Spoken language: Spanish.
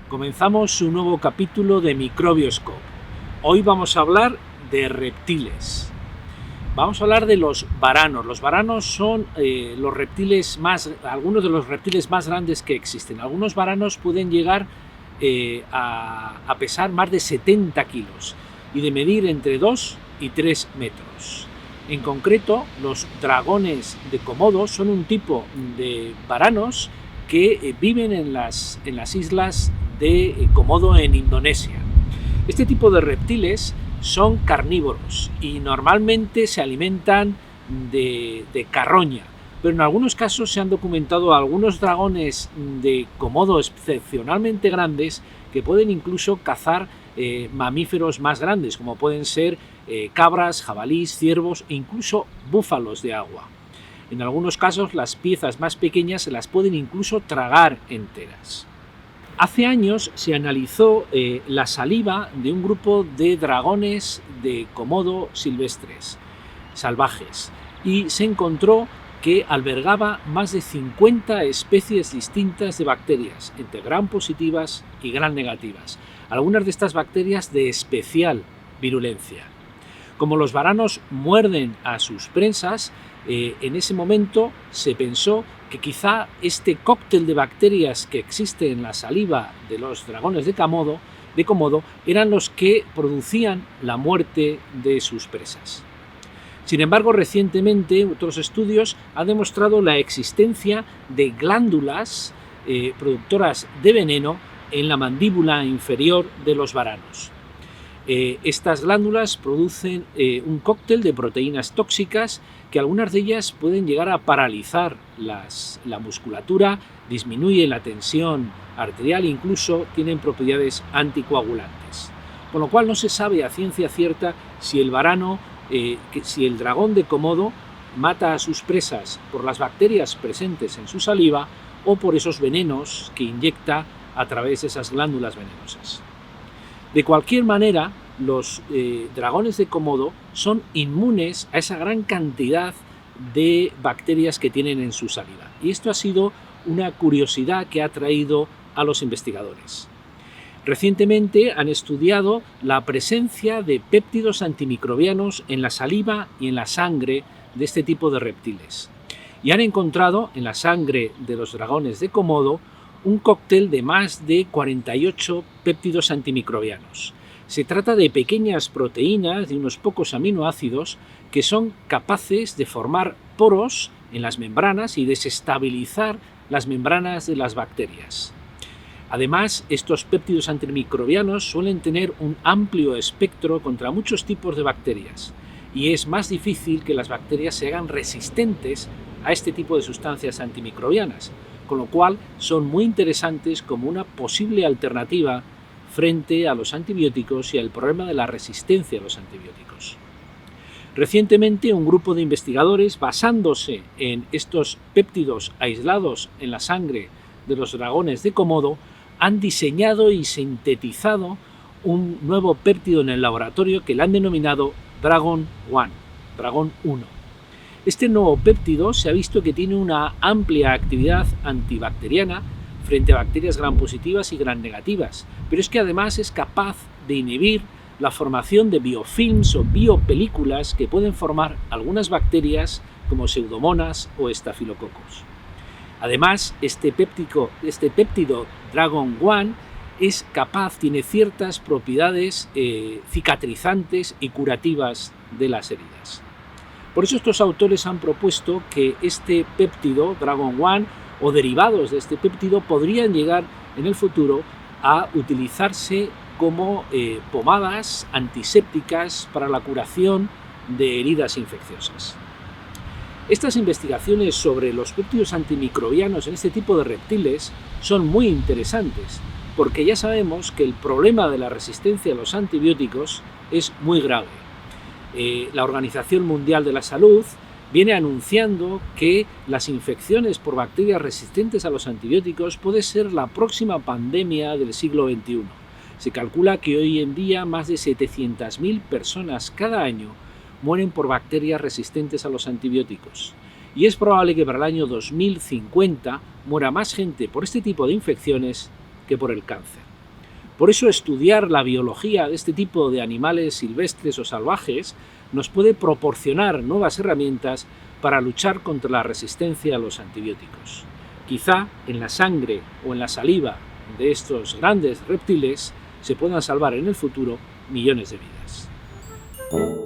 Comenzamos un nuevo capítulo de Microbioscope. Hoy vamos a hablar de reptiles. Vamos a hablar de los varanos. Los varanos son algunos de los reptiles más grandes que existen. Algunos varanos pueden llegar a pesar más de 70 kilos y de medir entre 2 y 3 metros. En concreto, los dragones de Komodo son un tipo de varanos que viven en las islas de Komodo en Indonesia. Este tipo de reptiles son carnívoros y normalmente se alimentan de carroña, pero en algunos casos se han documentado algunos dragones de Komodo excepcionalmente grandes que pueden incluso cazar mamíferos más grandes, como pueden ser cabras, jabalíes, ciervos e incluso búfalos de agua. En algunos casos las piezas más pequeñas se las pueden incluso tragar enteras. Hace años se analizó la saliva de un grupo de dragones de Komodo silvestres, salvajes, y se encontró que albergaba más de 50 especies distintas de bacterias, entre gram positivas y gram negativas, algunas de estas bacterias de especial virulencia. Como los varanos muerden a sus presas, en ese momento se pensó que quizá este cóctel de bacterias que existe en la saliva de los dragones de Komodo eran los que producían la muerte de sus presas. Sin embargo, recientemente otros estudios han demostrado la existencia de glándulas productoras de veneno en la mandíbula inferior de los varanos. Estas glándulas producen un cóctel de proteínas tóxicas que algunas de ellas pueden llegar a paralizar la musculatura, disminuyen la tensión arterial e incluso tienen propiedades anticoagulantes. Con lo cual no se sabe a ciencia cierta si el dragón de Komodo mata a sus presas por las bacterias presentes en su saliva o por esos venenos que inyecta a través de esas glándulas venenosas. De cualquier manera, los dragones de Komodo son inmunes a esa gran cantidad de bacterias que tienen en su saliva. Y esto ha sido una curiosidad que ha atraído a los investigadores. Recientemente han estudiado la presencia de péptidos antimicrobianos en la saliva y en la sangre de este tipo de reptiles. Y han encontrado en la sangre de los dragones de Komodo un cóctel de más de 48 péptidos antimicrobianos. Se trata de pequeñas proteínas de unos pocos aminoácidos que son capaces de formar poros en las membranas y desestabilizar las membranas de las bacterias. Además, estos péptidos antimicrobianos suelen tener un amplio espectro contra muchos tipos de bacterias y es más difícil que las bacterias se hagan resistentes a este tipo de sustancias antimicrobianas, con lo cual son muy interesantes como una posible alternativa frente a los antibióticos y al problema de la resistencia a los antibióticos. Recientemente, un grupo de investigadores, basándose en estos péptidos aislados en la sangre de los dragones de Komodo, han diseñado y sintetizado un nuevo péptido en el laboratorio que le han denominado Dragon 1. Este nuevo péptido se ha visto que tiene una amplia actividad antibacteriana frente a bacterias gram positivas y gram negativas, pero es que además es capaz de inhibir la formación de biofilms o biopelículas que pueden formar algunas bacterias como Pseudomonas o Staphylococcus. Además, este péptido Dragon 1 tiene ciertas propiedades cicatrizantes y curativas de las heridas. Por eso estos autores han propuesto que este péptido Dragon 1 o derivados de este péptido podrían llegar en el futuro a utilizarse como pomadas antisépticas para la curación de heridas infecciosas. Estas investigaciones sobre los péptidos antimicrobianos en este tipo de reptiles son muy interesantes, porque ya sabemos que el problema de la resistencia a los antibióticos es muy grave. La Organización Mundial de la Salud viene anunciando que las infecciones por bacterias resistentes a los antibióticos puede ser la próxima pandemia del siglo XXI. Se calcula que hoy en día más de 700.000 personas cada año mueren por bacterias resistentes a los antibióticos. Y es probable que para el año 2050 muera más gente por este tipo de infecciones que por el cáncer. Por eso estudiar la biología de este tipo de animales silvestres o salvajes nos puede proporcionar nuevas herramientas para luchar contra la resistencia a los antibióticos. Quizá en la sangre o en la saliva de estos grandes reptiles se puedan salvar en el futuro millones de vidas.